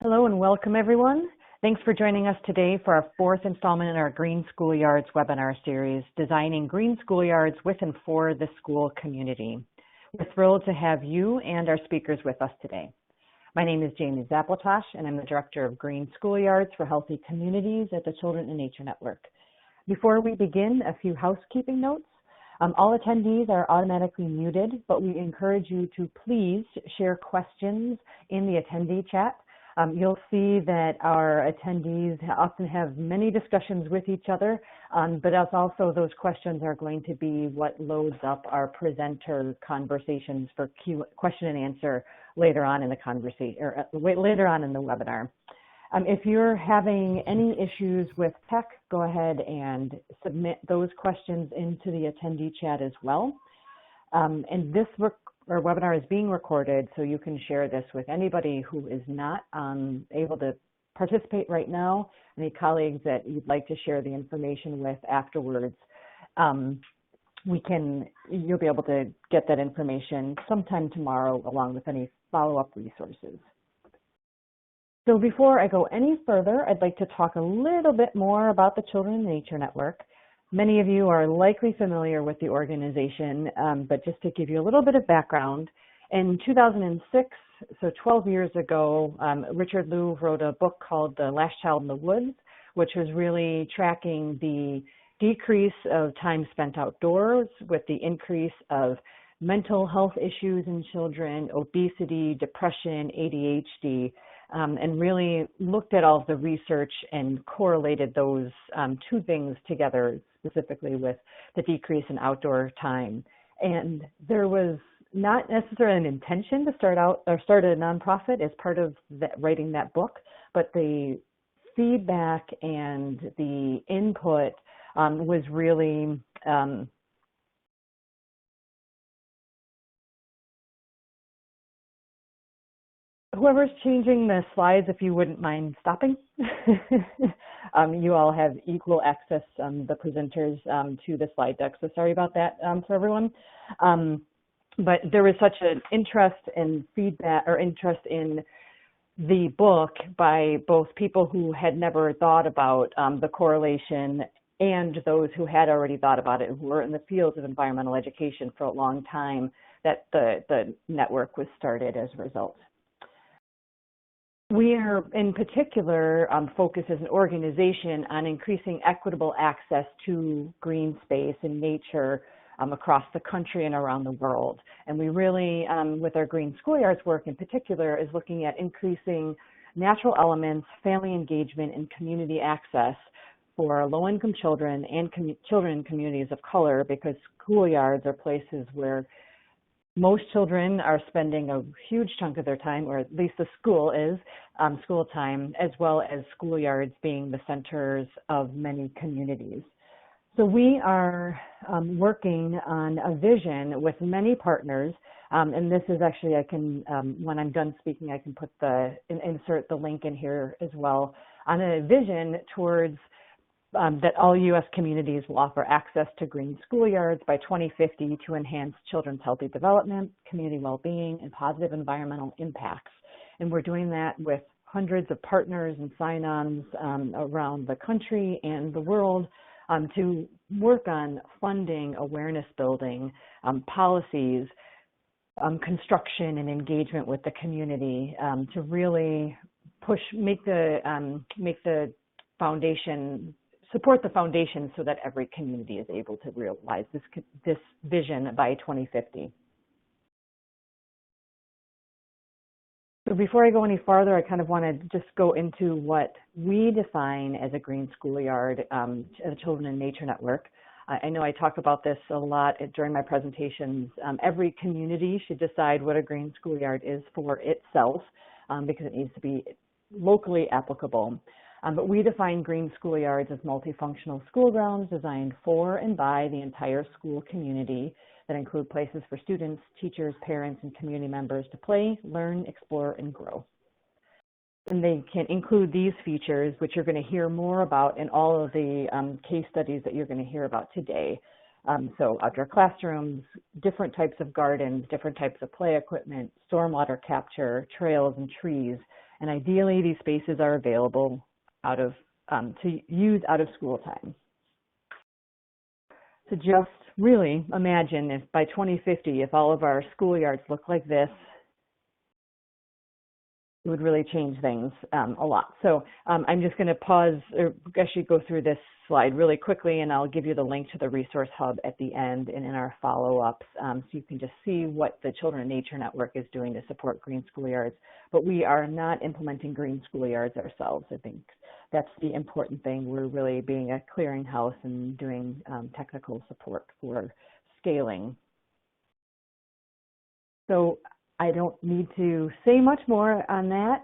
Hello and welcome everyone. Thanks for joining us today for our fourth installment in our Green Schoolyards webinar series, Designing Green Schoolyards with and for the school community. We're thrilled to have you and our speakers with us today. My name is Jaime Zaplatosch and I'm the Director of Green Schoolyards for Healthy Communities at the Children in Nature Network. Before we begin, a few housekeeping notes. All attendees are automatically muted, but we encourage you to please share questions in the attendee chat. You'll see that our attendees often have many discussions with each other, but also those questions are going to be what loads up our presenter conversations for question and answer later on in the conversation, or later on in the webinar. If you're having any issues with tech, go ahead and submit those questions into the attendee chat as well. And this our webinar is being recorded, so you can share this with anybody who is not able to participate right now, any colleagues that you'd like to share the information with afterwards. You'll be able to get that information sometime tomorrow along with any follow-up resources. So before I go any further, I'd like to talk a little bit more about the Children in Nature Network. Many of you are likely familiar with the organization, but just to give you a little bit of background, in 2006, so 12 years ago, Richard Louv wrote a book called The Last Child in the Woods, which was really tracking the decrease of time spent outdoors with the increase of mental health issues in children, obesity, depression, ADHD, and really looked at all of the research and correlated those two things together, specifically with the decrease in outdoor time. And there was not necessarily an intention to start a nonprofit as part of writing that book, but the feedback and the input was really whoever's changing the slides, if you wouldn't mind stopping. You all have equal access, the presenters, to the slide deck, so sorry about that for everyone. But there was such an interest and feedback, or interest in the book by both people who had never thought about the correlation and those who had already thought about it, who were in the fields of environmental education for a long time, that the network was started as a result. We are, in particular, focused as an organization on increasing equitable access to green space and nature across the country and around the world. And we really, with our Green Schoolyards work in particular, is looking at increasing natural elements, family engagement, and community access for low-income children and children in communities of color, because schoolyards are places where most children are spending a huge chunk of their time, or at least the school is, school time, as well as schoolyards being the centers of many communities. So we are working on a vision with many partners, and this is actually, when I'm done speaking, I can insert the link in here as well, on a vision towards that all U.S. communities will offer access to green schoolyards by 2050 to enhance children's healthy development, community well-being, and positive environmental impacts. And we're doing that with hundreds of partners and sign-ons around the country and the world to work on funding, awareness building, policies, construction, and engagement with the community to really make the foundation, support the foundation so that every community is able to realize this vision by 2050. So before I go any farther, I kind of want to just go into what we define as a green schoolyard at the Children in Nature Network. I know I talk about this a lot during my presentations. Every community should decide what a green schoolyard is for itself because it needs to be locally applicable. But we define green schoolyards as multifunctional school grounds designed for and by the entire school community that include places for students, teachers, parents, and community members to play, learn, explore, and grow. And they can include these features, which you're going to hear more about in all of the case studies that you're going to hear about today. So outdoor classrooms, different types of gardens, different types of play equipment, stormwater capture, trails and trees, And ideally, these spaces are available to use out of school time. So just really imagine if by 2050, if all of our schoolyards look like this, it would really change things a lot. So I'm just going to pause, or actually go through this slide really quickly, and I'll give you the link to the resource hub at the end and in our follow-ups, so you can just see what the Children in Nature Network is doing to support green schoolyards. But we are not implementing green schoolyards ourselves. I think that's the important thing. We're really being a clearinghouse and doing technical support for scaling. So I don't need to say much more on that.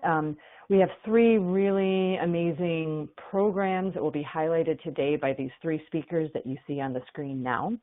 We have 3 really amazing programs that will be highlighted today by these 3 speakers that you see on the screen now.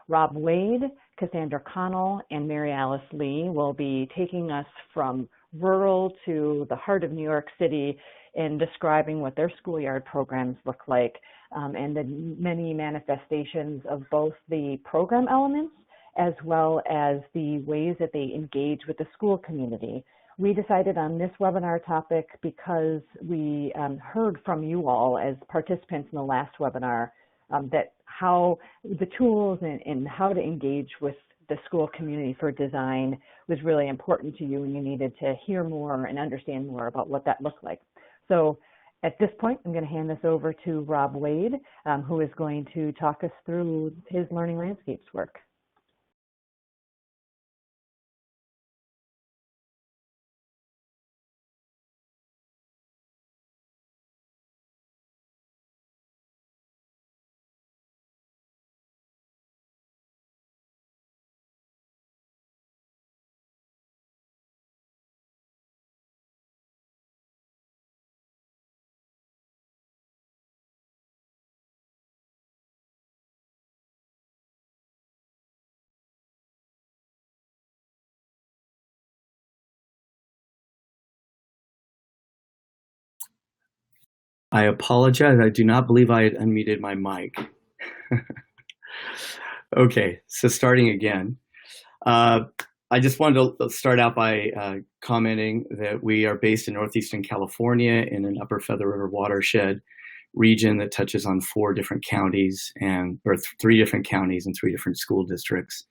Rob Wade, Cassandra Connell, and Mary Alice Lee will be taking us from rural to the heart of New York City in describing what their schoolyard programs look like, and the many manifestations of both the program elements as well as the ways that they engage with the school community. We decided on this webinar topic because we heard from you all as participants in the last webinar that how the tools and how to engage with the school community for design was really important to you, and you needed to hear more and understand more about what that looked like. So at this point, I'm going to hand this over to Rob Wade, who is going to talk us through his Learning Landscapes work. I apologize. I do not believe I had unmuted my mic. Okay, so starting again. I just wanted to start out by commenting that we are based in Northeastern California in an Upper Feather River watershed region that touches on 4 different counties or 3 different counties and 3 different school districts.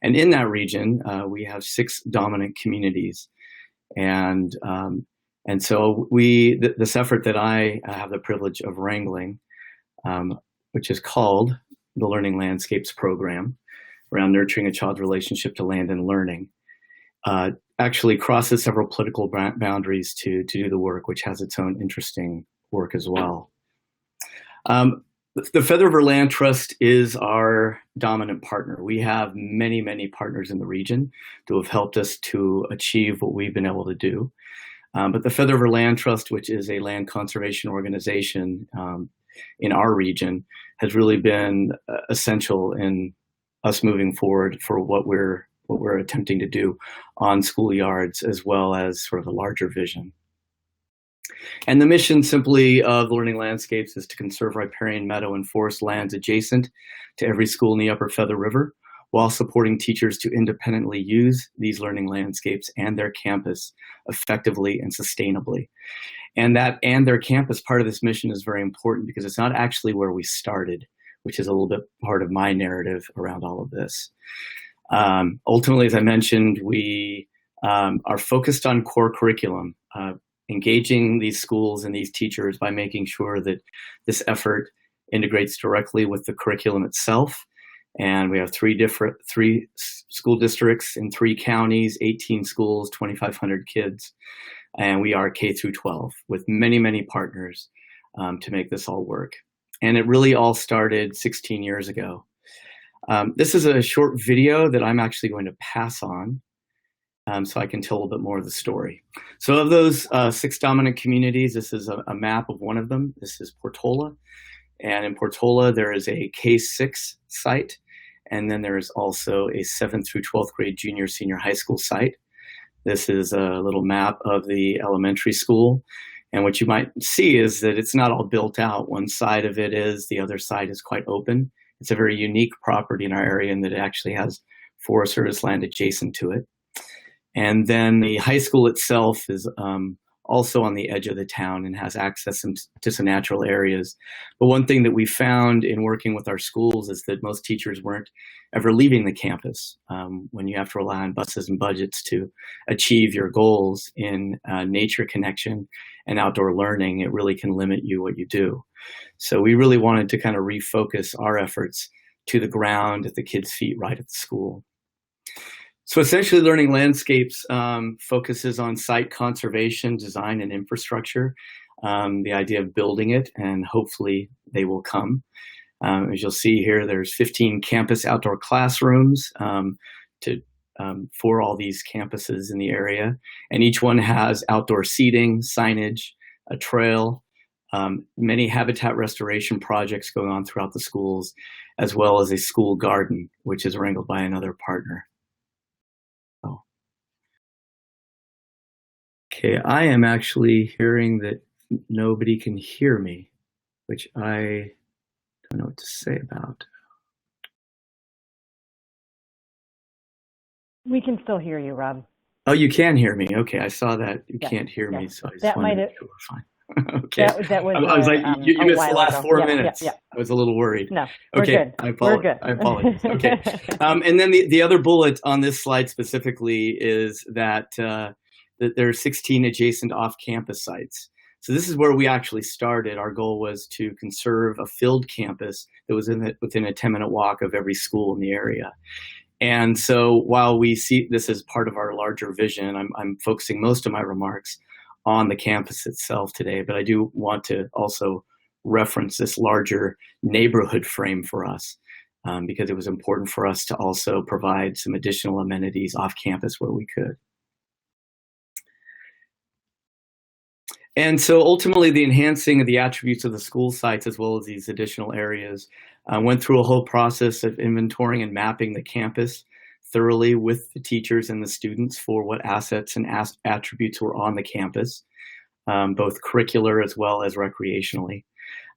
And in that region, we have 6 dominant communities. And so this effort that I have the privilege of wrangling, which is called the Learning Landscapes Program, around nurturing a child's relationship to land and learning, actually crosses several political boundaries to do the work, which has its own interesting work as well. The Feather River Land Trust is our dominant partner. We have many, many partners in the region who have helped us to achieve what we've been able to do. But the Feather River Land Trust, which is a land conservation organization in our region, has really been essential in us moving forward for what we're attempting to do on schoolyards, as well as sort of a larger vision. And the mission simply of Learning Landscapes is to conserve riparian meadow and forest lands adjacent to every school in the Upper Feather River, while supporting teachers to independently use these learning landscapes and their campus effectively and sustainably. And their campus part of this mission is very important because it's not actually where we started, which is a little bit part of my narrative around all of this. Ultimately, as I mentioned, we are focused on core curriculum, engaging these schools and these teachers by making sure that this effort integrates directly with the curriculum itself. And we have 3 school districts in 3 counties, 18 schools, 2,500 kids. And we are K through 12 with many, many partners to make this all work. And it really all started 16 years ago. This is a short video that I'm actually going to pass on so I can tell a little bit more of the story. So of those 6 dominant communities, this is a map of one of them. This is Portola. And in Portola, there is a K-6 site. And then there is also a 7th through 12th grade junior senior high school site. This is a little map of the elementary school. And what you might see is that it's not all built out. One side of it is, the other side is quite open. It's a very unique property in our area in that it actually has Forest Service land adjacent to it. And then the high school itself is also on the edge of the town and has access to some natural areas. But one thing that we found in working with our schools is that most teachers weren't ever leaving the campus. When you have to rely on buses and budgets to achieve your goals in nature connection and outdoor learning, it really can limit you what you do. So we really wanted to kind of refocus our efforts to the ground at the kids' feet right at the school. So essentially, Learning Landscapes focuses on site conservation, design, and infrastructure. The idea of building it, and hopefully they will come. As you'll see here, there's 15 campus outdoor classrooms for all these campuses in the area. And each one has outdoor seating, signage, a trail, many habitat restoration projects going on throughout the schools, as well as a school garden, which is wrangled by another partner. Okay, I am actually hearing that nobody can hear me, which I don't know what to say about. We can still hear you, Rob. Oh, you can hear me. Okay, I saw that you can't hear me, so I just wanted to make sure we're fine. Okay. That was I was like, you missed the last 4 minutes. Yeah. I was a little worried. No, okay, good. I apologize. Okay. And then the other bullet on this slide specifically is that there are 16 adjacent off-campus sites. So this is where we actually started. Our goal was to conserve a filled campus that was within a 10-minute walk of every school in the area. And so while we see this as part of our larger vision, I'm focusing most of my remarks on the campus itself today, but I do want to also reference this larger neighborhood frame for us, because it was important for us to also provide some additional amenities off campus where we could. And so ultimately, the enhancing of the attributes of the school sites, as well as these additional areas, went through a whole process of inventorying and mapping the campus thoroughly with the teachers and the students for what assets and attributes were on the campus, both curricular as well as recreationally.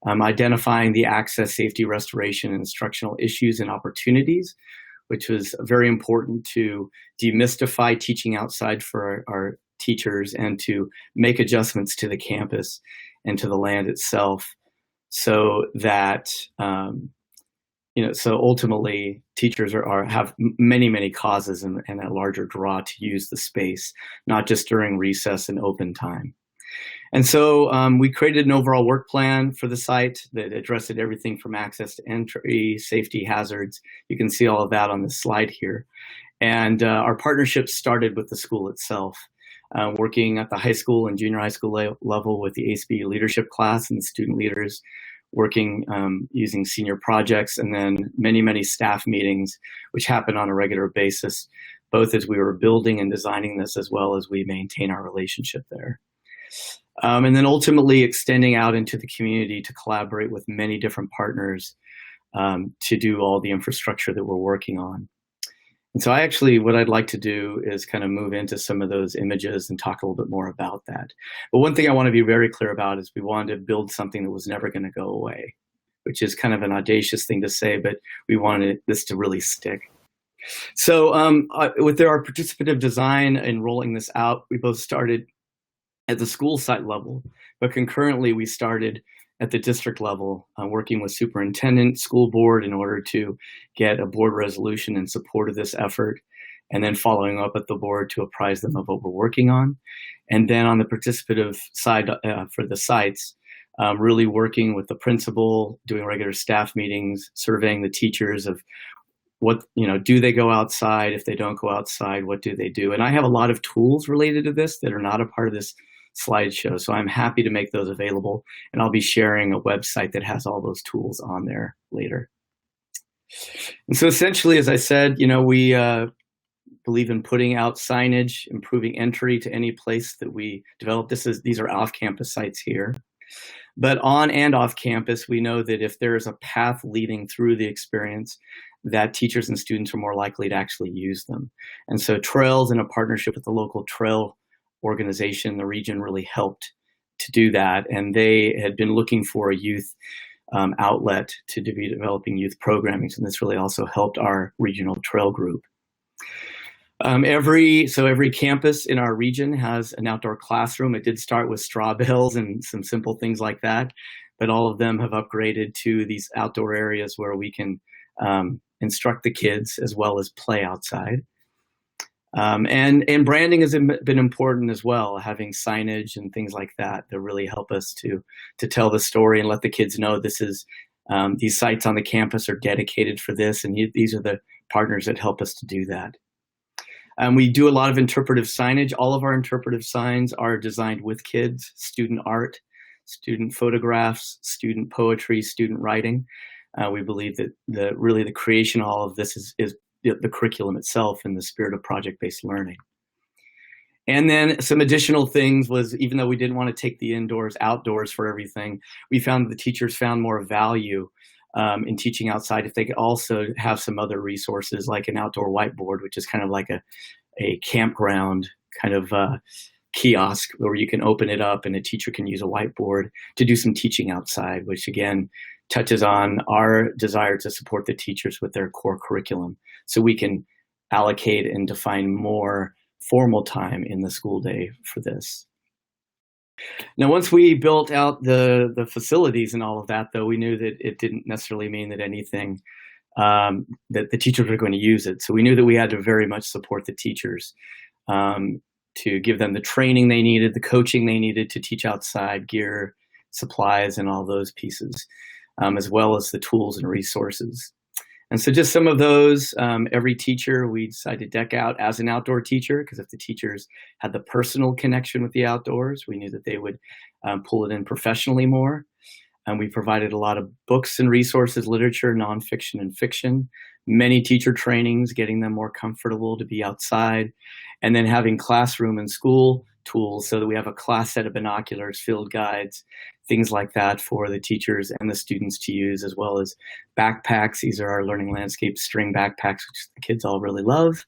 Identifying the access, safety, restoration, and instructional issues and opportunities, which was very important to demystify teaching outside for our teachers and to make adjustments to the campus and to the land itself, so that so ultimately teachers have many causes and a larger draw to use the space, not just during recess and open time. And so we created an overall work plan for the site that addressed everything from access to entry, safety hazards. You can see all of that on the slide here. And our partnership started with the school itself, working at the high school and junior high school level with the ASB leadership class and the student leaders, working using senior projects, and then many staff meetings, which happen on a regular basis, both as we were building and designing this, as well as we maintain our relationship there. And then ultimately extending out into the community to collaborate with many different partners to do all the infrastructure that we're working on. And so what I'd like to do is kind of move into some of those images and talk a little bit more about that. But one thing I want to be very clear about is we wanted to build something that was never going to go away, which is kind of an audacious thing to say, but we wanted this to really stick. So with our participative design and rolling this out, we both started at the school site level, but concurrently we started at the district level, working with superintendent, school board in order to get a board resolution in support of this effort, and then following up at the board to apprise them of what we're working on. And then on the participative side for the sites, really working with the principal, doing regular staff meetings, surveying the teachers of what, do they go outside? If they don't go outside, what do they do? And I have a lot of tools related to this that are not a part of this slideshow, so I'm happy to make those available, and I'll be sharing a website that has all those tools on there later. And so essentially, as I said, we believe in putting out signage, improving entry to any place that we develop. These are off-campus sites here. But on and off campus, we know that if there is a path leading through the experience, that teachers and students are more likely to actually use them. And so trails, in a partnership with the local trail organization in the region, really helped to do that. And they had been looking for a youth outlet to be developing youth programming. And this really also helped our regional trail group. Every campus in our region has an outdoor classroom. It did start with straw bales and some simple things like that, but all of them have upgraded to these outdoor areas where we can instruct the kids as well as play outside. And branding has been important as well, having signage and things like that that really help us to tell the story and let the kids know this is these sites on the campus are dedicated for this, and these are the partners that help us to do that. We do a lot of interpretive signage. All of our interpretive signs are designed with kids, student art, student photographs, student poetry, student writing. We believe that the creation of all of this is the curriculum itself in the spirit of project-based learning. And then some additional things was, even though we didn't want to take the indoors, outdoors for everything, we found that the teachers found more value in teaching outside if they could also have some other resources like an outdoor whiteboard, which is kind of like a campground kind of kiosk where you can open it up and a teacher can use a whiteboard to do some teaching outside, which again touches on our desire to support the teachers with their core curriculum so we can allocate and define more formal time in the school day for this. Now, once we built out the facilities and all of that, though, we knew that it didn't necessarily mean that anything, that the teachers were going to use it. So we knew that we had to very much support the teachers to give them the training they needed, the coaching they needed to teach outside, gear, supplies, and all those pieces, as well as the tools and resources. And so just some of those, every teacher we decided to deck out as an outdoor teacher, because if the teachers had the personal connection with the outdoors, we knew that they would pull it in professionally more. And we provided a lot of books and resources, literature, nonfiction and fiction, many teacher trainings, getting them more comfortable to be outside, and then having classroom and school tools so that we have a class set of binoculars, field guides, things like that for the teachers and the students to use, as well as backpacks. These are our Learning Landscape string backpacks, which the kids all really love.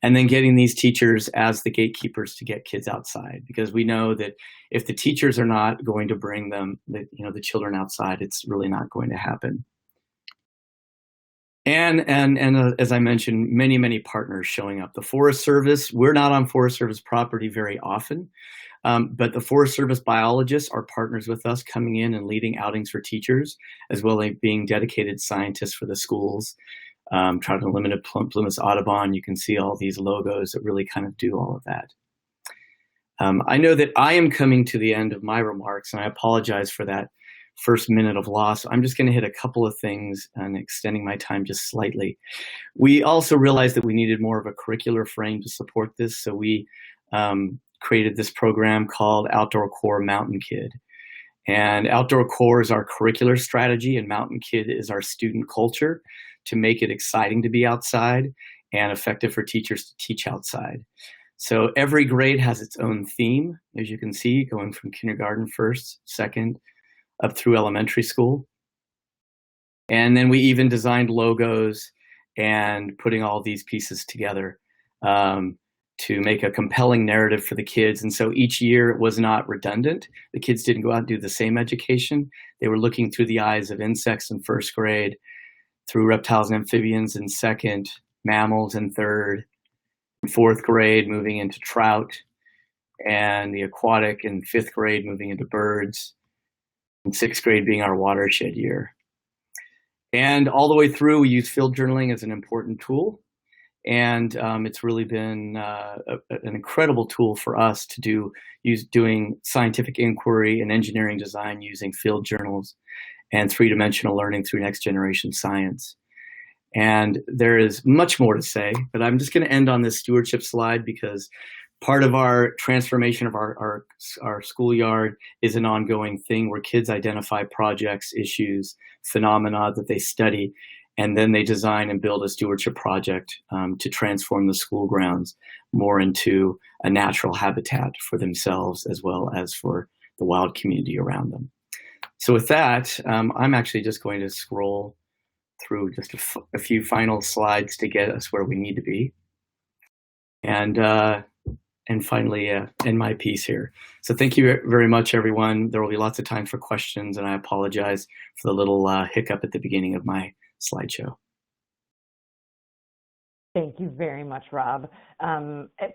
And then getting these teachers as the gatekeepers to get kids outside, because we know that if the teachers are not going to bring them, the children outside, it's really not going to happen. And as I mentioned, many partners showing up. The Forest Service, we're not on Forest Service property very often, but the Forest Service biologists are partners with us, coming in and leading outings for teachers, as well as being dedicated scientists for the schools. Trout Unlimited, Plumas Audubon, you can see all these logos that really kind of do all of that. I know that I am coming to the end of my remarks, and I apologize for that first minute of loss. I'm just going to hit a couple of things and extending my time just slightly. We also realized that we needed more of a curricular frame to support this, so we created this program called Outdoor Core Mountain Kid. And Outdoor Core is our curricular strategy, and Mountain Kid is our student culture to make it exciting to be outside and effective for teachers to teach outside. So every grade has its own theme, as you can see, going from kindergarten, first, second, up through elementary school. And then we even designed logos and putting all these pieces together to make a compelling narrative for the kids. And so each year it was not redundant. The kids didn't go out and do the same education. They were looking through the eyes of insects in first grade, through reptiles and amphibians in second, mammals in third, in fourth grade moving into trout, and the aquatic in fifth grade moving into birds, and sixth grade being our watershed year. And all the way through, we use field journaling as an important tool. And it's really been an incredible tool for us to doing scientific inquiry and engineering design using field journals and three-dimensional learning through next generation science. And there is much more to say, but I'm just going to end on this stewardship slide because part of our transformation of our schoolyard is an ongoing thing where kids identify projects, issues, phenomena that they study, and then they design and build a stewardship project to transform the school grounds more into a natural habitat for themselves as well as for the wild community around them. So with that, I'm actually just going to scroll through just a few final slides to get us where we need to be. And finally, end my piece here. So thank you very much, everyone. There will be lots of time for questions, and I apologize for the little hiccup at the beginning of my slideshow. Thank you very much, Rob.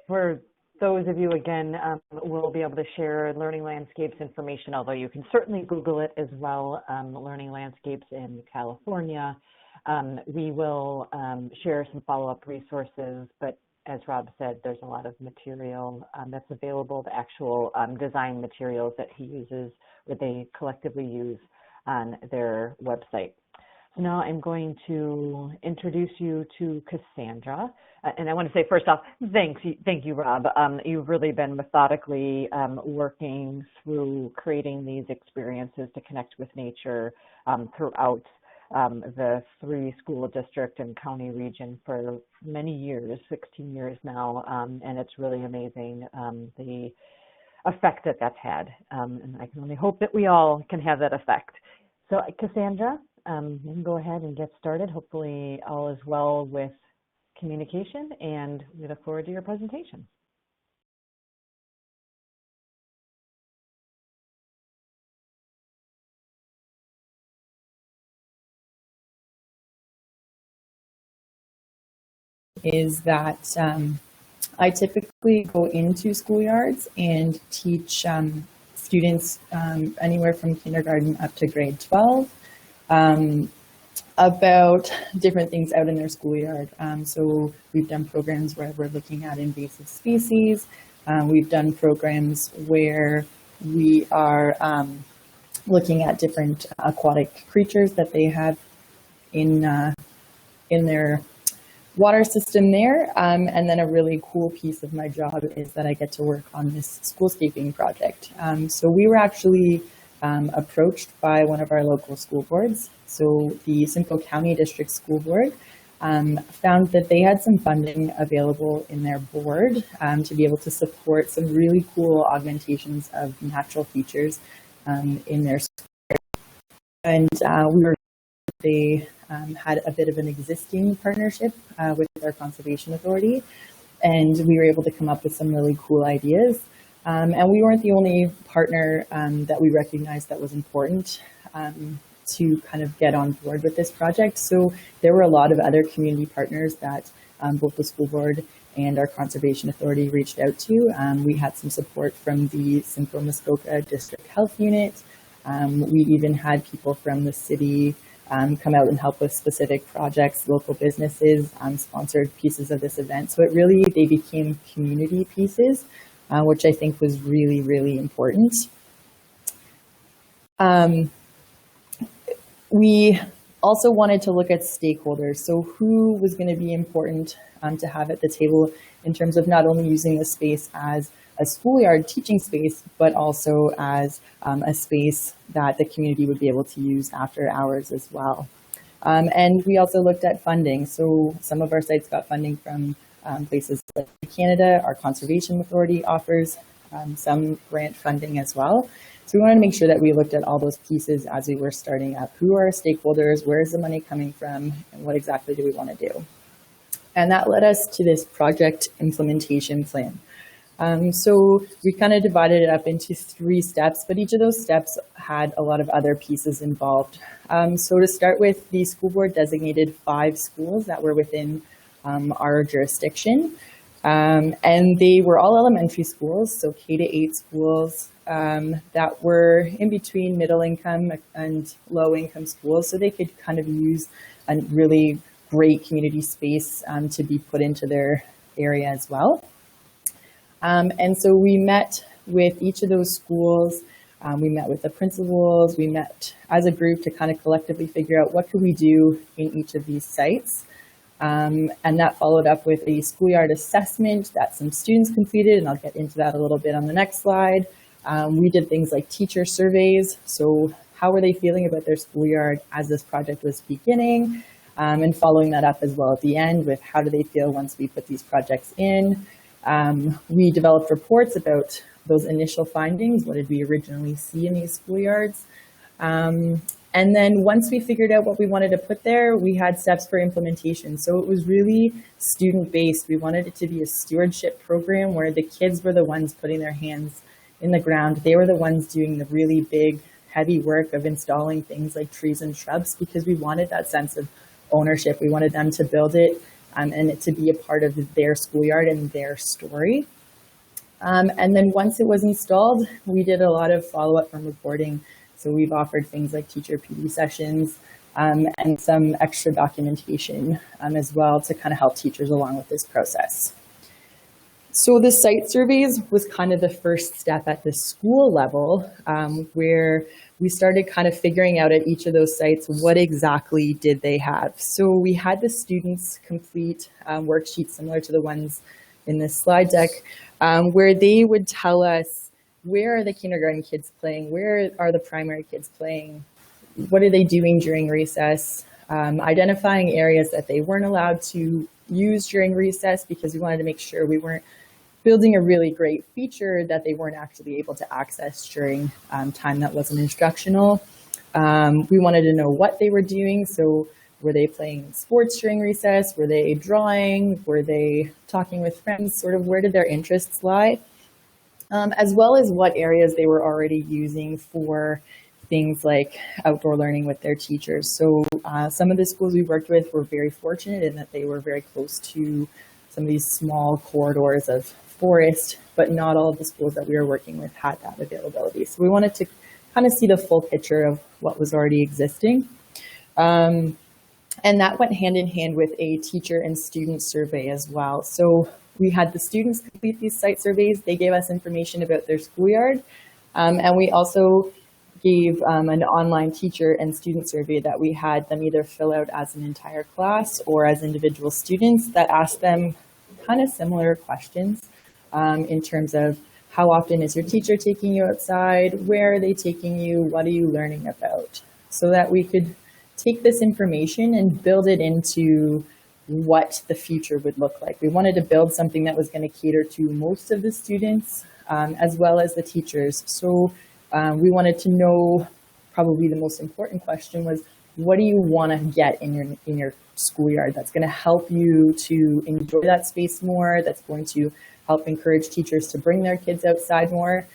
For those of you, again, we'll be able to share Learning Landscapes information, although you can certainly Google it as well, Learning Landscapes in California. We will share some follow-up resources, but as Rob said, there's a lot of material that's available, the actual design materials that he uses, or they collectively use on their website. So now I'm going to introduce you to Cassandra. And I want to say, first off, thank you, Rob. You've really been methodically working through creating these experiences to connect with nature throughout the 3 school district and county region for many years, 16 years now. And it's really amazing the effect that that's had. And I can only hope that we all can have that effect. So Cassandra, you can go ahead and get started. Hopefully all is well with communication, and we look forward to your presentation. Is that I typically go into schoolyards and teach students anywhere from kindergarten up to grade 12 about different things out in their schoolyard. So we've done programs where we're looking at invasive species. We've done programs where we are looking at different aquatic creatures that they have in their water system there. And then a really cool piece of my job is that I get to work on this schoolscaping project. So we were actually approached by one of our local school boards. So the Simcoe County District School Board found that they had some funding available in their board to be able to support some really cool augmentations of natural features in their school. And they had a bit of an existing partnership with our Conservation Authority, and we were able to come up with some really cool ideas. And we weren't the only partner that we recognized that was important to kind of get on board with this project. So there were a lot of other community partners that both the school board and our Conservation Authority reached out to. We had some support from the Simcoe Muskoka District Health Unit. We even had people from the city come out and help with specific projects. Local businesses sponsored pieces of this event. So they became community pieces, which I think was really, really important. We also wanted to look at stakeholders. So who was going to be important to have at the table in terms of not only using the space as a schoolyard teaching space, but also as a space that the community would be able to use after hours as well. And we also looked at funding. So some of our sites got funding from places like Canada. Our Conservation Authority offers some grant funding as well. So we wanted to make sure that we looked at all those pieces as we were starting up. Who are our stakeholders? Where is the money coming from? And what exactly do we want to do? And that led us to this project implementation plan. So we kind of divided it up into 3 steps, but each of those steps had a lot of other pieces involved. So to start with, the school board designated 5 schools that were within our jurisdiction. And they were all elementary schools, so K-8 schools that were in between middle income and low income schools, so they could kind of use a really great community space to be put into their area as well. And so we met with each of those schools. We met with the principals. We met as a group to kind of collectively figure out what could we do in each of these sites. And that followed up with a schoolyard assessment that some students completed, and I'll get into that a little bit on the next slide. We did things like teacher surveys. So how were they feeling about their schoolyard as this project was beginning? And following that up as well at the end with how do they feel once we put these projects in. We developed reports about those initial findings. What did we originally see in these schoolyards? And then once we figured out what we wanted to put there, we had steps for implementation. So it was really student-based. We wanted it to be a stewardship program where the kids were the ones putting their hands in the ground. They were the ones doing the really big, heavy work of installing things like trees and shrubs because we wanted that sense of ownership. We wanted them to build it and it to be a part of their schoolyard and their story. And then once it was installed, we did a lot of follow-up from reporting. So we've offered things like teacher PD sessions and some extra documentation as well to kind of help teachers along with this process. So the site surveys was kind of the first step at the school level, where we started kind of figuring out at each of those sites, what exactly did they have? So we had the students complete worksheets similar to the ones in this slide deck, where they would tell us, where are the kindergarten kids playing? Where are the primary kids playing? What are they doing during recess? Identifying areas that they weren't allowed to use during recess, because we wanted to make sure we weren't building a really great feature that they weren't actually able to access during time that wasn't instructional. We wanted to know what they were doing. So were they playing sports during recess? Were they drawing? Were they talking with friends? Sort of where did their interests lie? As well as what areas they were already using for things like outdoor learning with their teachers. So some of the schools we worked with were very fortunate in that they were very close to some of these small corridors of forest, but not all of the schools that we were working with had that availability. So we wanted to kind of see the full picture of what was already existing. And that went hand in hand with a teacher and student survey as well. So we had the students complete these site surveys. They gave us information about their schoolyard. And we also gave an online teacher and student survey that we had them either fill out as an entire class or as individual students that asked them kind of similar questions in terms of how often is your teacher taking you outside? Where are they taking you? What are you learning about? So that we could take this information and build it into what the future would look like. We wanted to build something that was going to cater to most of the students as well as the teachers. So we wanted to know, probably the most important question was, what do you want to get in your schoolyard that's going to help you to enjoy that space more, that's going to help encourage teachers to bring their kids outside more,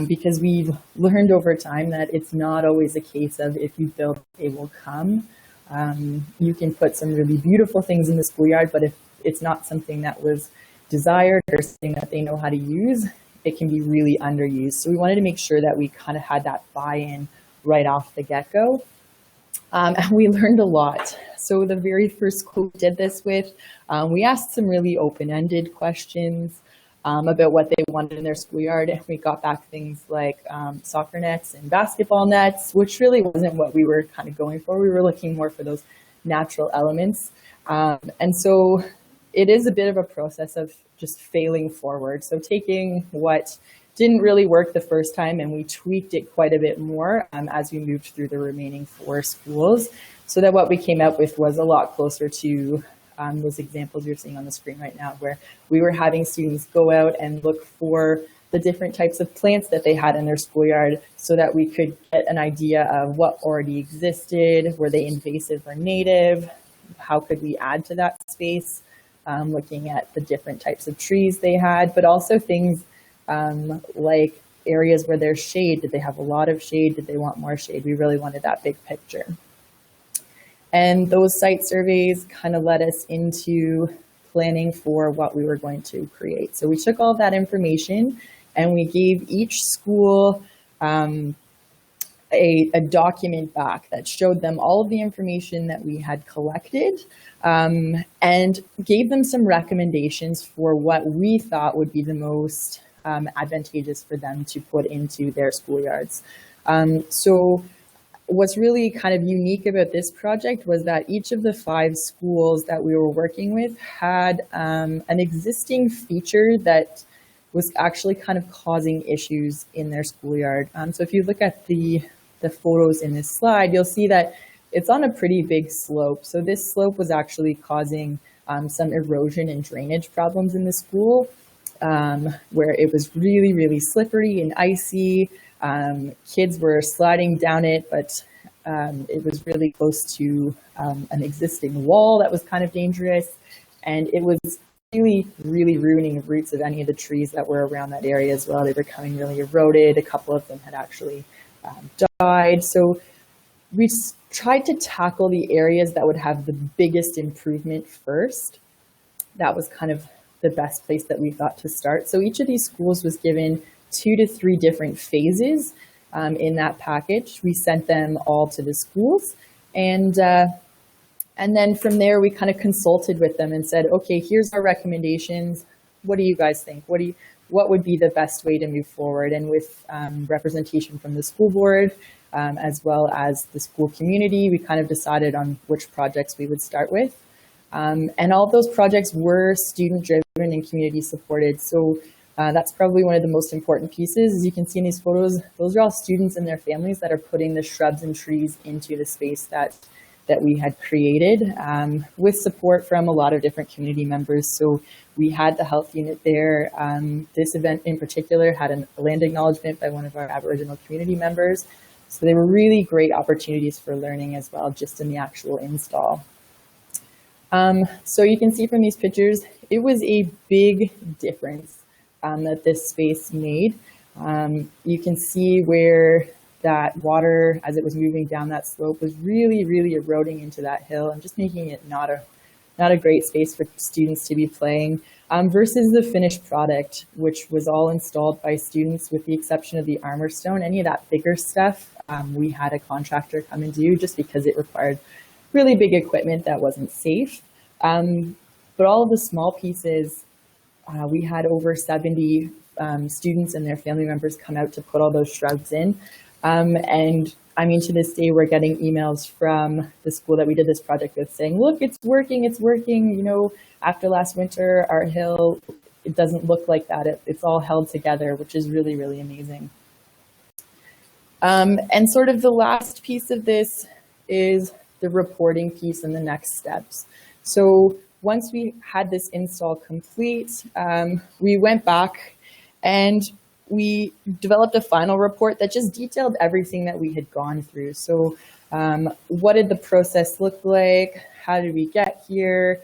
because we've learned over time that it's not always a case of if you build, they will come. You can put some really beautiful things in the schoolyard, but if it's not something that was desired or something that they know how to use, it can be really underused. So we wanted to make sure that we kind of had that buy-in right off the get-go. And we learned a lot. So the very first school we did this with, we asked some really open-ended questions about what they wanted in their schoolyard. And we got back things like soccer nets and basketball nets, which really wasn't what we were kind of going for. We were looking more for those natural elements. And so it is a bit of a process of just failing forward. So taking what didn't really work the first time and we tweaked it quite a bit more as we moved through the remaining 4 schools, so that what we came up with was a lot closer to those examples you're seeing on the screen right now, where we were having students go out and look for the different types of plants that they had in their schoolyard so that we could get an idea of what already existed. Were they invasive or native? How could we add to that space? Looking at the different types of trees they had, but also things like areas where there's shade. Did they have a lot of shade? Did they want more shade? We really wanted that big picture. And those site surveys kind of led us into planning for what we were going to create. So we took all that information and we gave each school a document back that showed them all of the information that we had collected and gave them some recommendations for what we thought would be the most advantageous for them to put into their schoolyards. So what's really kind of unique about this project was that each of the 5 schools that we were working with had an existing feature that was actually kind of causing issues in their schoolyard. So if you look at the photos in this slide, you'll see that it's on a pretty big slope. So this slope was actually causing some erosion and drainage problems in the school, where it was really, really slippery and icy. Kids were sliding down it, but it was really close to an existing wall that was kind of dangerous. And it was really, really ruining the roots of any of the trees that were around that area as well. They were becoming really eroded. A couple of them had actually died. So we tried to tackle the areas that would have the biggest improvement first. that was kind of the best place that we thought to start. So each of these schools was given 2 to 3 different phases in that package. We sent them all to the schools, and then from there we kind of consulted with them and said, okay, here's our recommendations. What do you guys think? What would be the best way to move forward? And with representation from the school board, as well as the school community, we kind of decided on which projects we would start with. And all of those projects were student-driven and community-supported. So that's probably one of the most important pieces. As you can see in these photos, those are all students and their families that are putting the shrubs and trees into the space that we had created, with support from a lot of different community members. So we had the health unit there. This event in particular had a land acknowledgement by one of our Aboriginal community members. So they were really great opportunities for learning as well, just in the actual install. So you can see from these pictures, it was a big difference that this space made. You can see where that water, as it was moving down that slope, was really, really eroding into that hill and just making it not a great space for students to be playing, versus the finished product, which was all installed by students with the exception of the armor stone. Any of that bigger stuff, we had a contractor come and do just because it required really big equipment that wasn't safe. But all of the small pieces, we had over 70 students and their family members come out to put all those shrubs in. And I mean, to this day, we're getting emails from the school that we did this project with saying, look, it's working. You know, after last winter, our hill, it doesn't look like that. It's all held together, which is really, really amazing. And sort of the last piece of this is the reporting piece and the next steps. So once we had this install complete, we went back and we developed a final report that just detailed everything that we had gone through. So what did the process look like? How did we get here?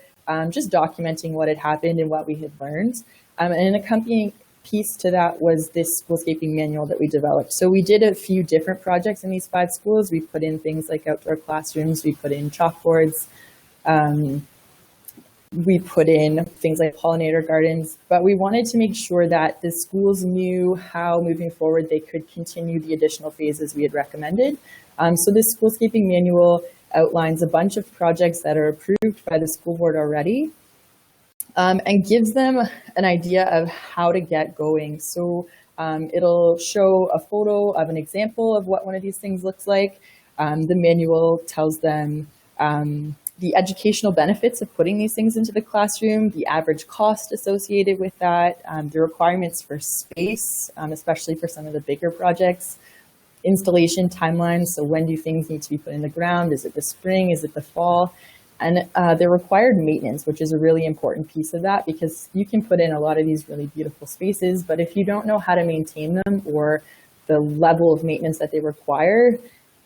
Just documenting what had happened and what we had learned. And an accompanying piece to that was this Schoolscaping manual that we developed. So we did a few different projects in these 5 schools. We put in things like outdoor classrooms, we put in chalkboards, we put in things like pollinator gardens, but we wanted to make sure that the schools knew how moving forward they could continue the additional phases we had recommended. So this Schoolscaping manual outlines a bunch of projects that are approved by the school board already, and gives them an idea of how to get going. So it'll show a photo of an example of what one of these things looks like. The manual tells them the educational benefits of putting these things into the classroom, the average cost associated with that, the requirements for space, especially for some of the bigger projects, installation timelines, so when do things need to be put in the ground? Is it the spring? Is it the fall? And the required maintenance, which is a really important piece of that, because you can put in a lot of these really beautiful spaces, but if you don't know how to maintain them or the level of maintenance that they require,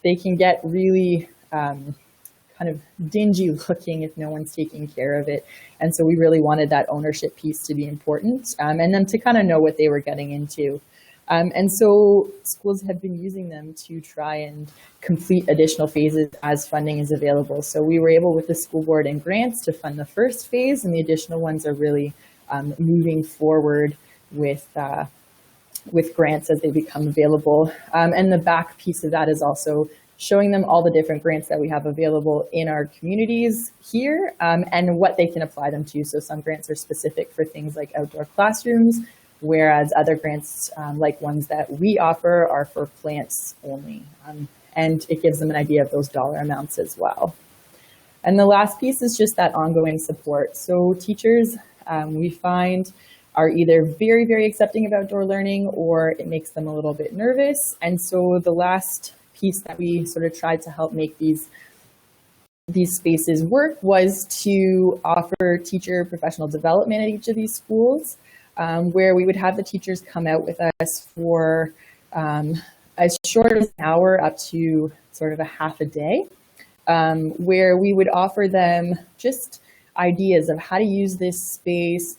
they can get really kind of dingy looking if no one's taking care of it. And so we really wanted that ownership piece to be important, and them to kind of know what they were getting into. And so schools have been using them to try and complete additional phases as funding is available. So we were able with the school board and grants to fund the first phase, and the additional ones are really moving forward with grants as they become available. And the back piece of that is also showing them all the different grants that we have available in our communities here, and what they can apply them to. So some grants are specific for things like outdoor classrooms, whereas other grants, like ones that we offer, are for plants only. And it gives them an idea of those dollar amounts as well. And the last piece is just that ongoing support. So teachers, we find, are either very, very accepting of outdoor learning, or it makes them a little bit nervous. And so the last piece that we sort of tried to help make these spaces work was to offer teacher professional development at each of these schools, where we would have the teachers come out with us for as short as an hour up to sort of a half a day, where we would offer them just ideas of how to use this space,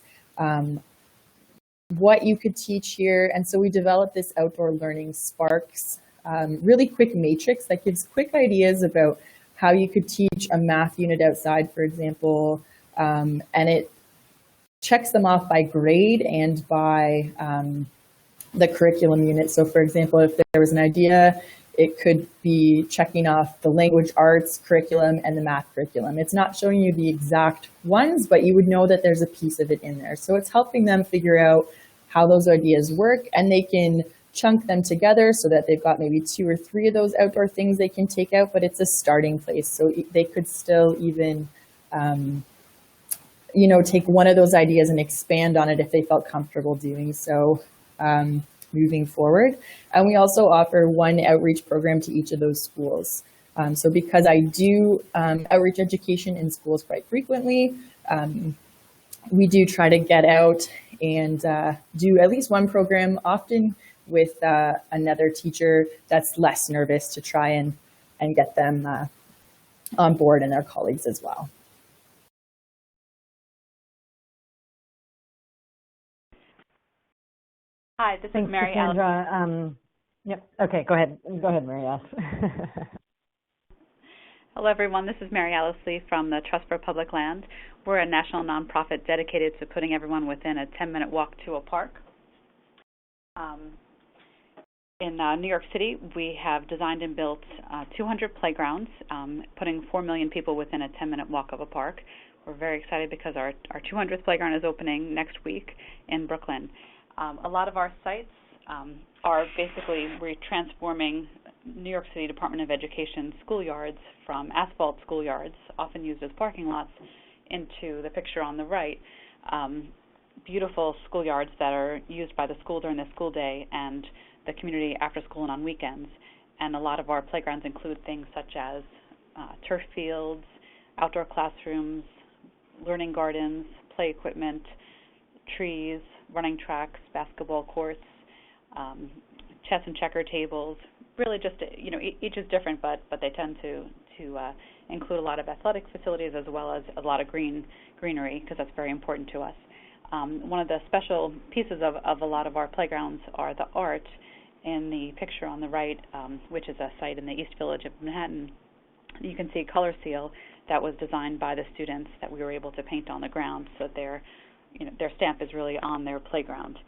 what you could teach here. And so we developed this Outdoor Learning Sparks really quick matrix that gives quick ideas about how you could teach a math unit outside, for example, and checks them off by grade and by the curriculum unit. So for example, if there was an idea, it could be checking off the language arts curriculum and the math curriculum. It's not showing you the exact ones, but you would know that there's a piece of it in there. So it's helping them figure out how those ideas work, and they can chunk them together so that they've got maybe 2 or 3 of those outdoor things they can take out, but it's a starting place. So they could still even, take one of those ideas and expand on it if they felt comfortable doing so moving forward. And we also offer one outreach program to each of those schools. So because I do outreach education in schools quite frequently, we do try to get out and do at least one program, often with another teacher that's less nervous, to try and get them on board, and their colleagues as well. Hi, this is Mary Cassandra. Yep. Okay, go ahead. Go ahead, Mary Alice. Hello, everyone. This is Mary Alice Lee from the Trust for Public Land. We're a national nonprofit dedicated to putting everyone within a 10-minute walk to a park. In New York City, we have designed and built 200 playgrounds, putting 4 million people within a 10-minute walk of a park. We're very excited because our 200th playground is opening next week in Brooklyn. A lot of our sites are basically, we're transforming New York City Department of Education schoolyards from asphalt schoolyards, often used as parking lots, into the picture on the right, beautiful schoolyards that are used by the school during the school day and the community after school and on weekends. And a lot of our playgrounds include things such as turf fields, outdoor classrooms, learning gardens, play equipment, trees, running tracks, basketball courts, chess and checker tables. Really just, each is different, but they tend to include a lot of athletic facilities as well as a lot of greenery, because that's very important to us. One of the special pieces of a lot of our playgrounds are the art in the picture on the right, which is a site in the East Village of Manhattan. You can see color seal that was designed by the students that we were able to paint on the ground, so their stamp is really on their playground.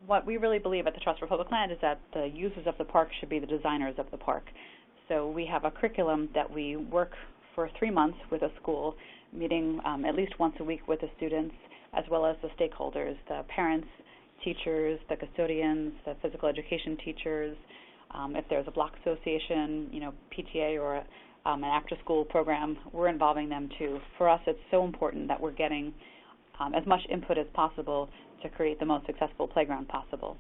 What we really believe at the Trust for Public Land is that the users of the park should be the designers of the park. So we have a curriculum that we work for 3 months with a school, meeting at least once a week with the students, as well as the stakeholders, the parents, teachers, the custodians, the physical education teachers. If there's a block association, PTA, or an after-school program, we're involving them too. For us, it's so important that we're getting as much input as possible to create the most successful playground possible.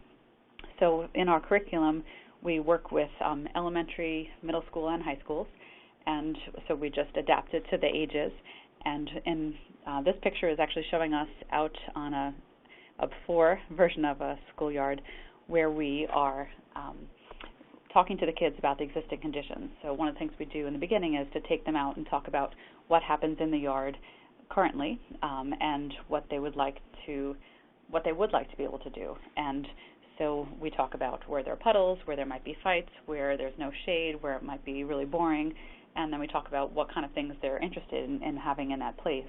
So in our curriculum, we work with elementary, middle school, and high schools, and so we just adapt it to the ages. And in this picture is actually showing us out on a before version of a schoolyard where we are talking to the kids about the existing conditions. So one of the things we do in the beginning is to take them out and talk about what happens in the yard currently, and what they would like to be able to do. And so we talk about where there are puddles, where there might be fights, where there's no shade, where it might be really boring, and then we talk about what kind of things they're interested in having in that place.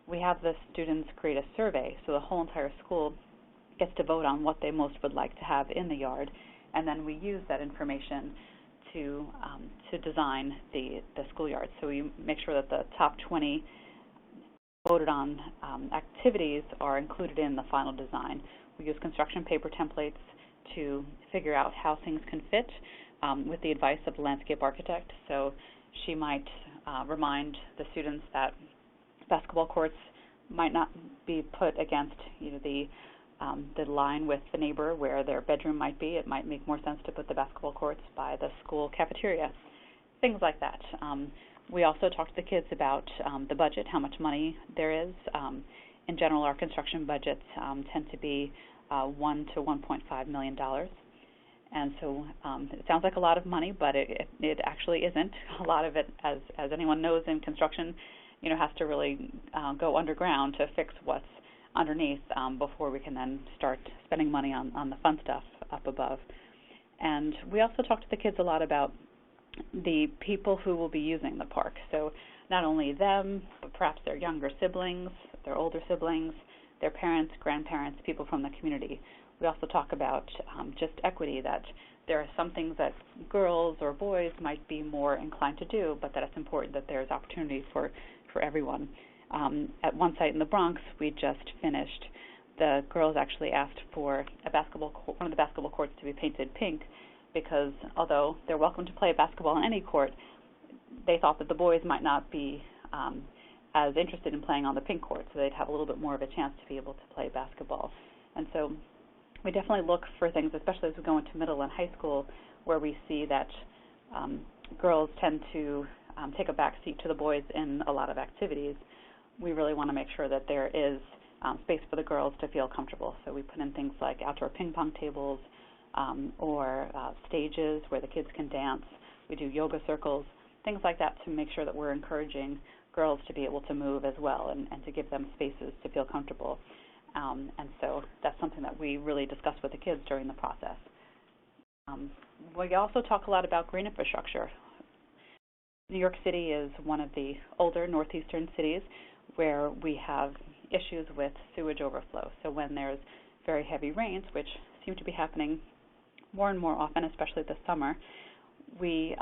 We have the students create a survey, so the whole entire school gets to vote on what they most would like to have in the yard, and then we use that information to design the schoolyard. So we make sure that the top 20 voted on activities are included in the final design. We use construction paper templates to figure out how things can fit with the advice of the landscape architect. So she might remind the students that basketball courts might not be put against the line with the neighbor where their bedroom might be. It might make more sense to put the basketball courts by the school cafeteria, things like that. We also talk to the kids about the budget, how much money there is. In general, our construction budgets tend to be $1 to $1.5 million. And so it sounds like a lot of money, but it actually isn't. A lot of it, as anyone knows in construction, has to really go underground to fix what's underneath before we can then start spending money on the fun stuff up above. And we also talk to the kids a lot about the people who will be using the park. So not only them, but perhaps their younger siblings, their older siblings, their parents, grandparents, people from the community. We also talk about just equity, that there are some things that girls or boys might be more inclined to do, but that it's important that there's opportunity for everyone. At one site in the Bronx, we just finished, the girls actually asked for one of the basketball courts to be painted pink, because although they're welcome to play basketball on any court, they thought that the boys might not be as interested in playing on the pink court, so they'd have a little bit more of a chance to be able to play basketball. And so we definitely look for things, especially as we go into middle and high school, where we see that girls tend to take a back seat to the boys in a lot of activities. We really want to make sure that there is space for the girls to feel comfortable. So we put in things like outdoor ping pong tables or stages where the kids can dance. We do yoga circles, things like that, to make sure that we're encouraging girls to be able to move as well, and to give them spaces to feel comfortable. And so that's something that we really discuss with the kids during the process. We also talk a lot about green infrastructure. New York City is one of the older northeastern cities where we have issues with sewage overflow. So when there's very heavy rains, which seem to be happening more and more often, especially this summer, we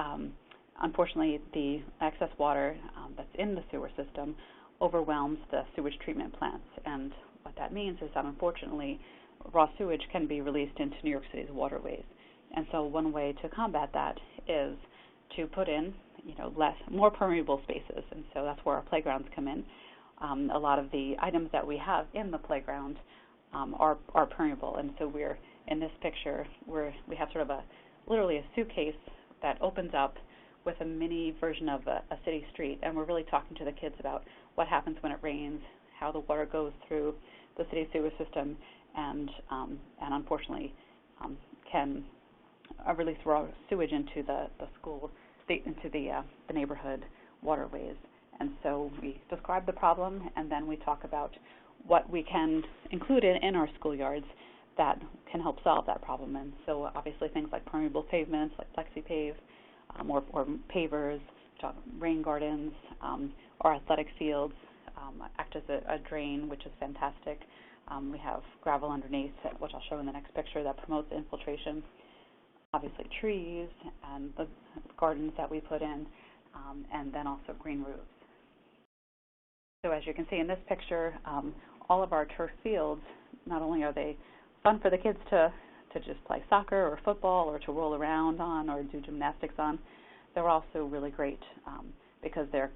unfortunately, the excess water that's in the sewer system overwhelms the sewage treatment plants. And what that means is that, unfortunately, raw sewage can be released into New York City's waterways. And so one way to combat that is to put in, more permeable spaces. And so that's where our playgrounds come in. A lot of the items that we have in the playground are permeable. And so we're, in this picture, we have sort of literally a suitcase that opens up with a mini version of a city street, and we're really talking to the kids about what happens when it rains, how the water goes through the city sewer system, and unfortunately can release raw sewage into into the neighborhood waterways. And so we describe the problem, and then we talk about what we can include in our schoolyards that can help solve that problem. And so obviously things like permeable pavements, like plexi-pave, or pavers, rain gardens, or athletic fields act as a drain, which is fantastic. We have gravel underneath, which I'll show in the next picture, that promotes infiltration. Obviously trees and the gardens that we put in, and then also green roofs. So as you can see in this picture, all of our turf fields, not only are they fun for the kids to just play soccer or football or to roll around on or do gymnastics on, they're also really great because they're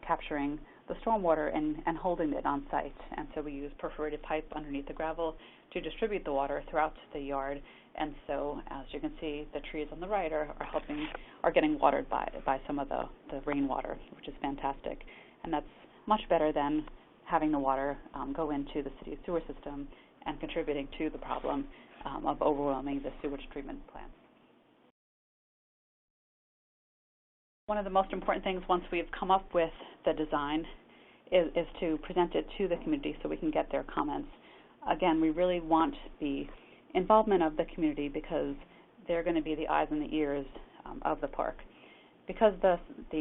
capturing the stormwater and holding it on site. And so we use perforated pipe underneath the gravel to distribute the water throughout the yard. And so as you can see, the trees on the right are getting watered by some of the rainwater, which is fantastic. And that's much better than having the water go into the city sewer system and contributing to the problem of overwhelming the sewage treatment plants. One of the most important things once we've come up with the design is to present it to the community so we can get their comments. Again, we really want the involvement of the community because they're going to be the eyes and the ears of the park. Because the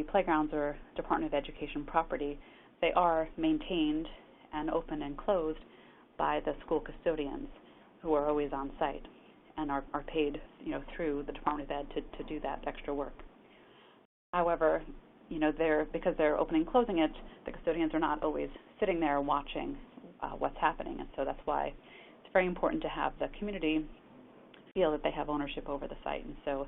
playgrounds are Department of Education property, they are maintained and opened and closed by the school custodians, who are always on site and are paid, through the Department of Ed to do that extra work. However, because they're opening and closing it, the custodians are not always sitting there watching what's happening, and so that's why it's very important to have the community feel that they have ownership over the site. And so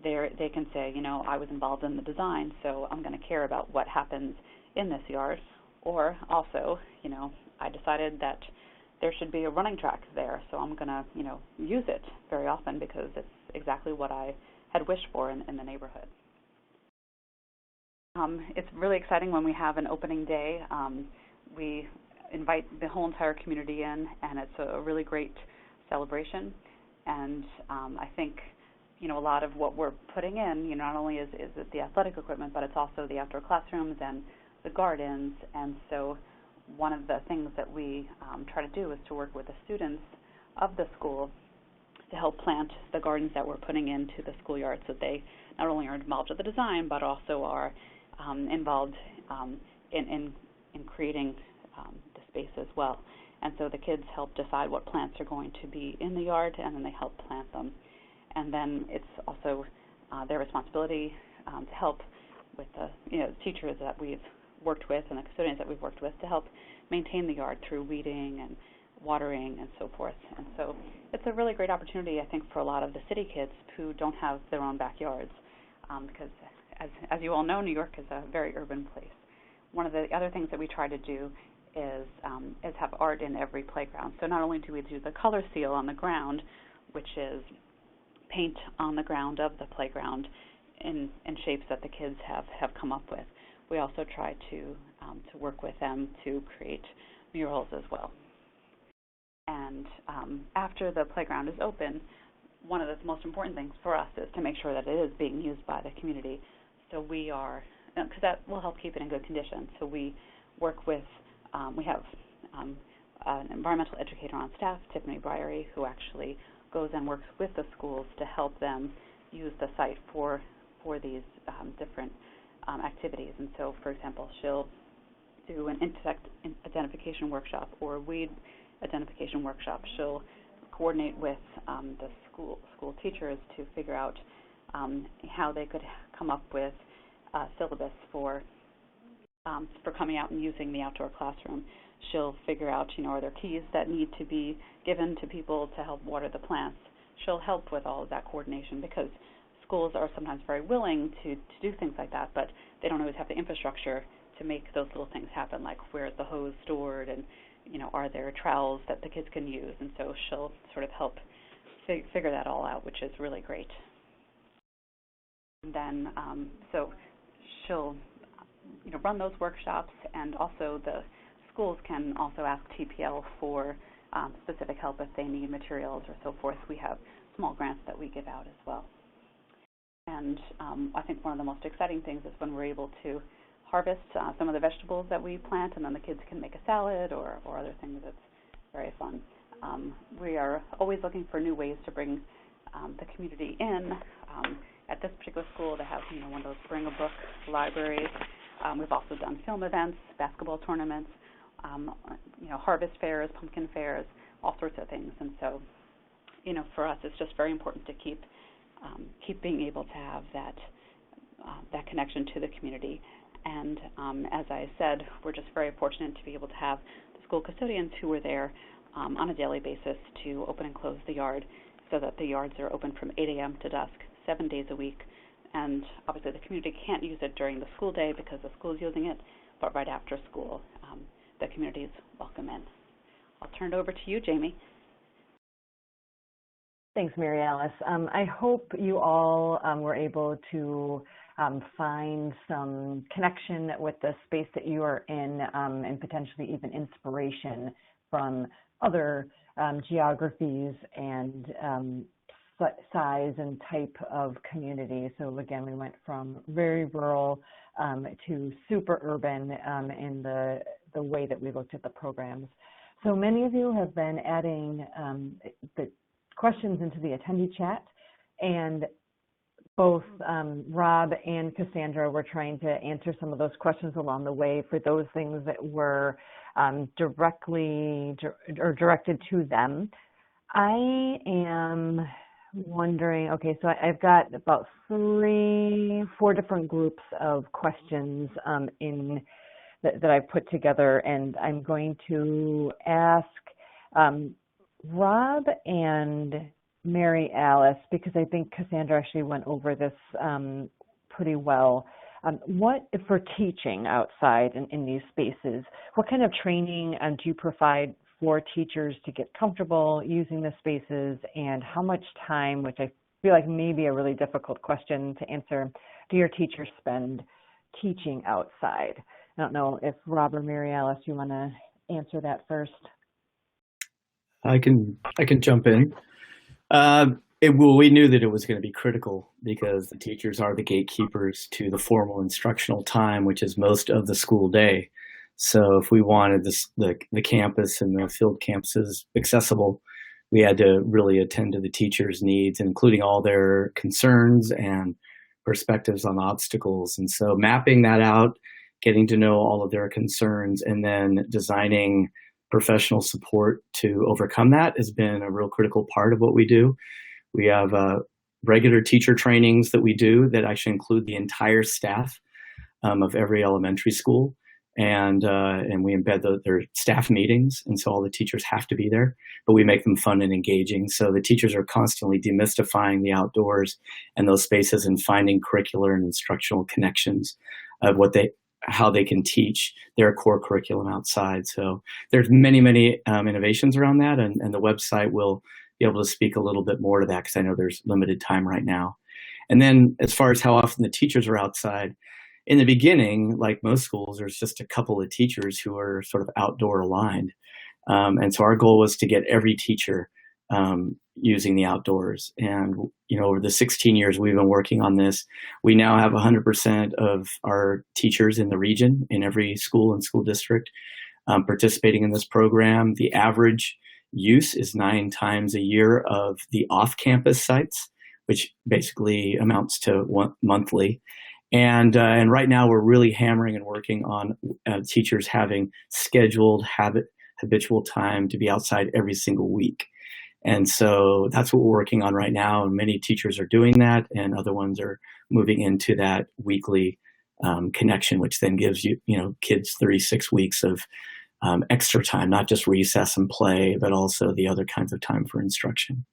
they can say, I was involved in the design, so I'm going to care about what happens in this yard. Or also, I decided that there should be a running track there, so I'm going to, use it very often because it's exactly what I had wished for in the neighborhood. It's really exciting when we have an opening day. We invite the whole entire community in, and it's a really great celebration. And I think, a lot of what we're putting in, not only is it the athletic equipment, but it's also the outdoor classrooms and the gardens. And so one of the things that we try to do is to work with the students of the school to help plant the gardens that we're putting into the schoolyard, so they not only are involved with the design, but also are involved in creating the space as well. And so the kids help decide what plants are going to be in the yard, and then they help plant them. And then it's also their responsibility to help with the teachers that we've worked with and the custodians that we've worked with to help maintain the yard through weeding and watering and so forth. And so it's a really great opportunity, I think, for a lot of the city kids who don't have their own backyards, because as you all know, New York is a very urban place. One of the other things that we try to do is have art in every playground. So not only do we do the color seal on the ground, which is paint on the ground of the playground in shapes that the kids have come up with, we also try to work with them to create murals as well. And after the playground is open, one of the most important things for us is to make sure that it is being used by the community. So we are, because that will help keep it in good condition. So we work with, we have an environmental educator on staff, Tiffany Briery, who actually goes and works with the schools to help them use the site for these different activities. And so, for example, she'll do an insect identification workshop or weed identification workshop. She'll coordinate with the school teachers to figure out how they could come up with a syllabus for coming out and using the outdoor classroom. She'll figure out, are there keys that need to be given to people to help water the plants. She'll help with all of that coordination, because schools are sometimes very willing to do things like that, but they don't always have the infrastructure to make those little things happen, like where's the hose stored, and are there trowels that the kids can use. And so she'll sort of help figure that all out, which is really great. And then so she'll run those workshops, and also the schools can also ask TPL for specific help if they need materials or so forth. We have small grants that we give out as well. And I think one of the most exciting things is when we're able to harvest some of the vegetables that we plant, and then the kids can make a salad or other things. It's very fun. We are always looking for new ways to bring the community in. At this particular school, they have one of those bring a book libraries. We've also done film events, basketball tournaments, harvest fairs, pumpkin fairs, all sorts of things. And so, for us, it's just very important to keep being able to have that connection to the community. And as I said, we're just very fortunate to be able to have the school custodians who are there on a daily basis to open and close the yard, so that the yards are open from 8 a.m. to dusk, 7 days a week. And obviously the community can't use it during the school day because the school is using it, but right after school, the community is welcome in. I'll turn it over to you, Jamie. Thanks, Mary Alice. I hope you all were able to find some connection with the space that you are in, and potentially even inspiration from other geographies and size and type of community. So again, we went from very rural to super urban in the way that we looked at the programs. So many of you have been adding the questions into the attendee chat, and both Rob and Cassandra were trying to answer some of those questions along the way for those things that were directly or directed to them. I am wondering, okay, so I've got about 3-4 different groups of questions that I've put together, and I'm going to ask Rob and Mary Alice, because I think Cassandra actually went over this pretty well. What for teaching outside in these spaces? What kind of training do you provide for teachers to get comfortable using the spaces, and how much time, which I feel like may be a really difficult question to answer, do your teachers spend teaching outside? I don't know if Rob or Mary Alice, you want to answer that first. I can jump in. We knew that it was going to be critical because the teachers are the gatekeepers to the formal instructional time, which is most of the school day. So if we wanted the campus and the field campuses accessible, we had to really attend to the teachers' needs, including all their concerns and perspectives on obstacles. And so mapping that out getting to know all of their concerns, and then designing professional support to overcome that has been a real critical part of what we do. We have regular teacher trainings that we do that actually include the entire staff of every elementary school. And we embed their staff meetings, and so all the teachers have to be there, but we make them fun and engaging. So the teachers are constantly demystifying the outdoors and those spaces and finding curricular and instructional connections of how they can teach their core curriculum outside. So there's many innovations around that, and the website will be able to speak a little bit more to that because I know there's limited time right now. And then as far as how often the teachers are outside, in the beginning, like most schools, there's just a couple of teachers who are sort of outdoor aligned. And so our goal was to get every teacher using the outdoors. And, over the 16 years we've been working on this, we now have 100% of our teachers in the region, in every school and school district, participating in this program. The average use is 9 times a year of the off-campus sites, which basically amounts to monthly. And right now we're really hammering and working on teachers having scheduled habitual time to be outside every single week. And so that's what we're working on right now. And many teachers are doing that, and other ones are moving into that weekly connection, which then gives kids 36 weeks of extra time, not just recess and play, but also the other kinds of time for instruction.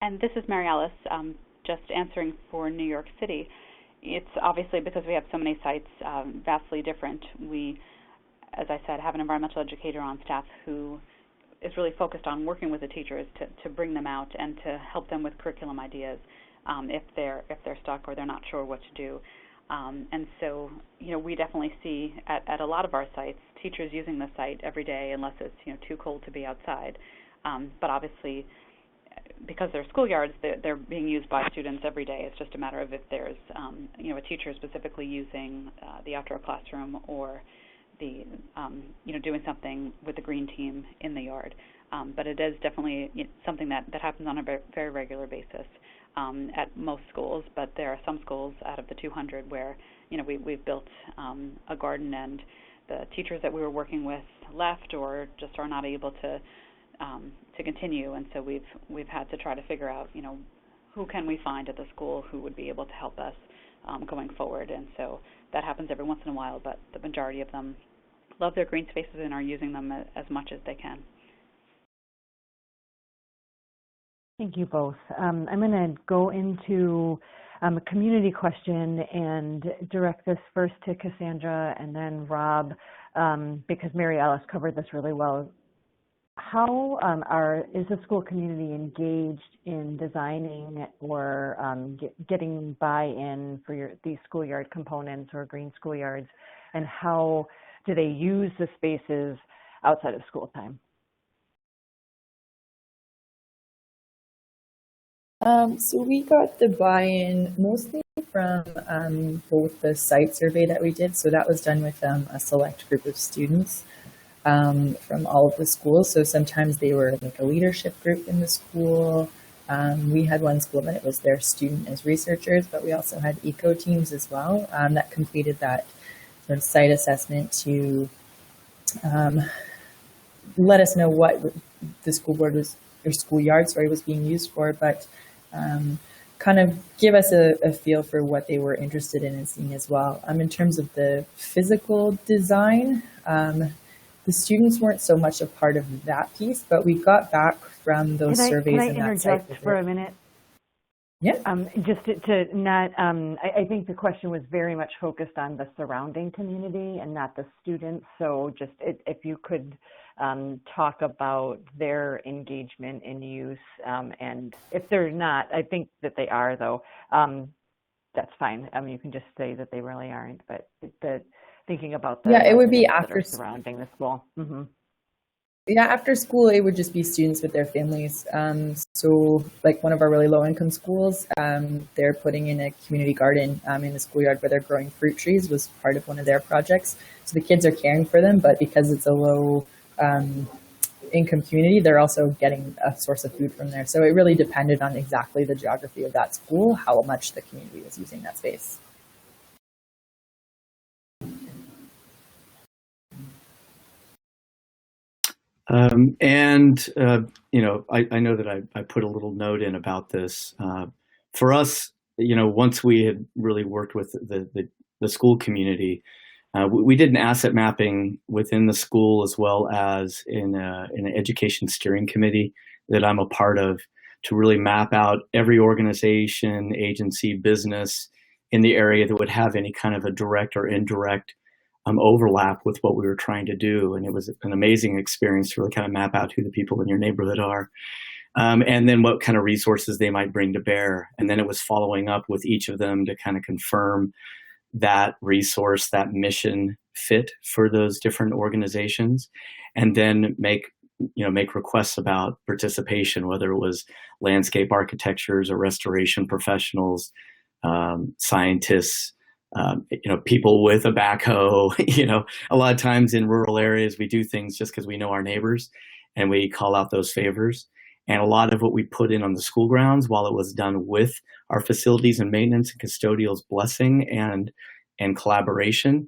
And this is Mary Alice, just answering for New York City. It's obviously, because we have so many sites, vastly different. We, as I said, have an environmental educator on staff who is really focused on working with the teachers to bring them out and to help them with curriculum ideas if they're stuck or they're not sure what to do. And so, we definitely see at a lot of our sites teachers using the site every day, unless it's too cold to be outside. But obviously, because they're schoolyards, they're being used by students every day. It's just a matter of if there's, a teacher specifically using the outdoor classroom or the, doing something with the green team in the yard. But it is definitely something that happens on a very regular basis at most schools. But there are some schools out of the 200 where, we've built a garden, and the teachers that we were working with left or just are not able to continue, and so we've had to try to figure out, who can we find at the school who would be able to help us going forward. And so that happens every once in a while, but the majority of them love their green spaces and are using them as much as they can. Thank you both. I'm going to go into a community question and direct this first to Cassandra and then Rob, because Mary Alice covered this really well. How is the school community engaged in designing or getting buy-in for these schoolyard components or green schoolyards, and how do they use the spaces outside of school time? So we got the buy-in mostly from both the site survey that we did. So that was done with a select group of students from all of the schools. So sometimes they were like a leadership group in the school. We had one school that it was their student as researchers, but we also had eco teams as well that completed that sort of site assessment to let us know what the school board was, or schoolyard, was being used for, but kind of give us a feel for what they were interested in and seeing as well. In terms of the physical design, the students weren't so much a part of that piece, but we got back from those surveys. Can I interject for a minute? Yeah. Just to not, I think the question was very much focused on the surrounding community and not the students. So just if you could talk about their engagement in use, and if they're not, I think that they are though, that's fine. You can just say that they really aren't, but thinking about the it would be after surrounding the school. Mm-hmm. Yeah, after school, it would just be students with their families. So like one of our really low-income schools, they're putting in a community garden in the schoolyard where they're growing fruit trees, was part of one of their projects. So the kids are caring for them, but because it's a low income community, they're also getting a source of food from there. So it really depended on exactly the geography of that school, how much the community was using that space. I know that I put a little note in about this. For us, once we had really worked with the school community, we did an asset mapping within the school as well as in an education steering committee that I'm a part of to really map out every organization, agency, business in the area that would have any kind of a direct or indirect overlap with what we were trying to do. And it was an amazing experience to really kind of map out who the people in your neighborhood are. And then what kind of resources they might bring to bear. And then it was following up with each of them to kind of confirm that resource, that mission fit for those different organizations, and then make requests about participation, whether it was landscape architectures or restoration professionals, scientists, people with a backhoe. A lot of times in rural areas, we do things just because we know our neighbors and we call out those favors. And a lot of what we put in on the school grounds, while it was done with our facilities and maintenance and custodial's blessing and collaboration,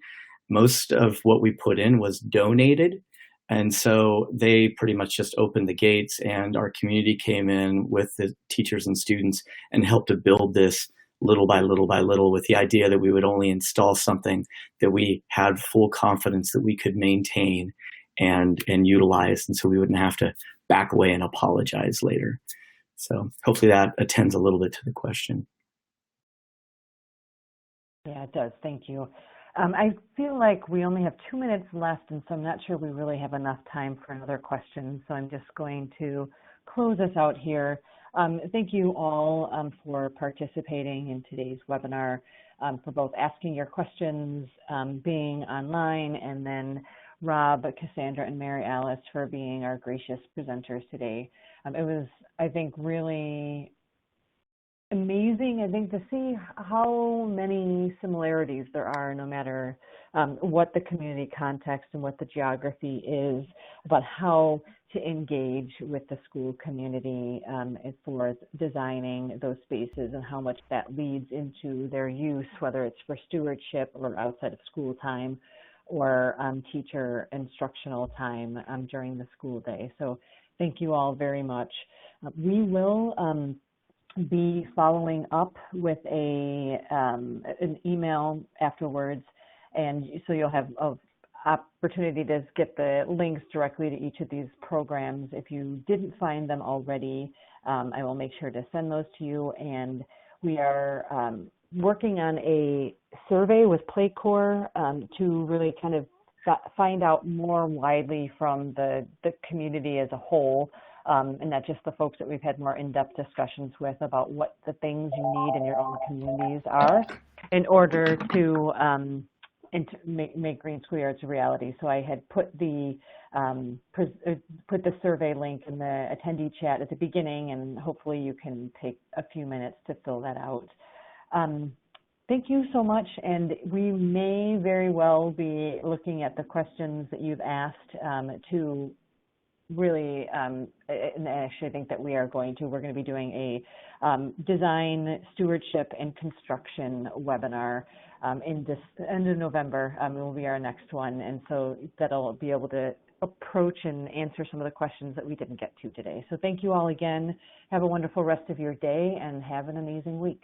most of what we put in was donated. And so they pretty much just opened the gates, and our community came in with the teachers and students and helped to build this little by little by little, with the idea that we would only install something that we had full confidence that we could maintain and utilize. And so we wouldn't have to back away and apologize later. So hopefully that attends a little bit to the question. Yeah, it does. Thank you. I feel like we only have 2 minutes left, and so I'm not sure we really have enough time for another question. So I'm just going to close us out here. Thank you all for participating in today's webinar, for both asking your questions, being online, and then Rob, Cassandra, and Mary Alice for being our gracious presenters today. It was, I think, really amazing, to see how many similarities there are, no matter what the community context and what the geography is, about how to engage with the school community for designing those spaces, and how much that leads into their use, whether it's for stewardship or outside of school time, or teacher instructional time during the school day. So thank you all very much. We will be following up with an email afterwards, and so you'll have an opportunity to get the links directly to each of these programs. If you didn't find them already, I will make sure to send those to you. And we are working on a survey with PlayCorps to really kind of find out more widely from the community as a whole, and not just the folks that we've had more in-depth discussions with, about what the things you need in your own communities are in order to make Green Schoolyards a reality. So I had put the survey link in the attendee chat at the beginning, and hopefully you can take a few minutes to fill that out. Thank you so much, and we may very well be looking at the questions that you've asked to really, and actually I think that we're going to be doing a design, stewardship, and construction webinar in this end of November. It will be our next one, and so that'll be able to approach and answer some of the questions that we didn't get to today. So thank you all again. Have a wonderful rest of your day, and have an amazing week.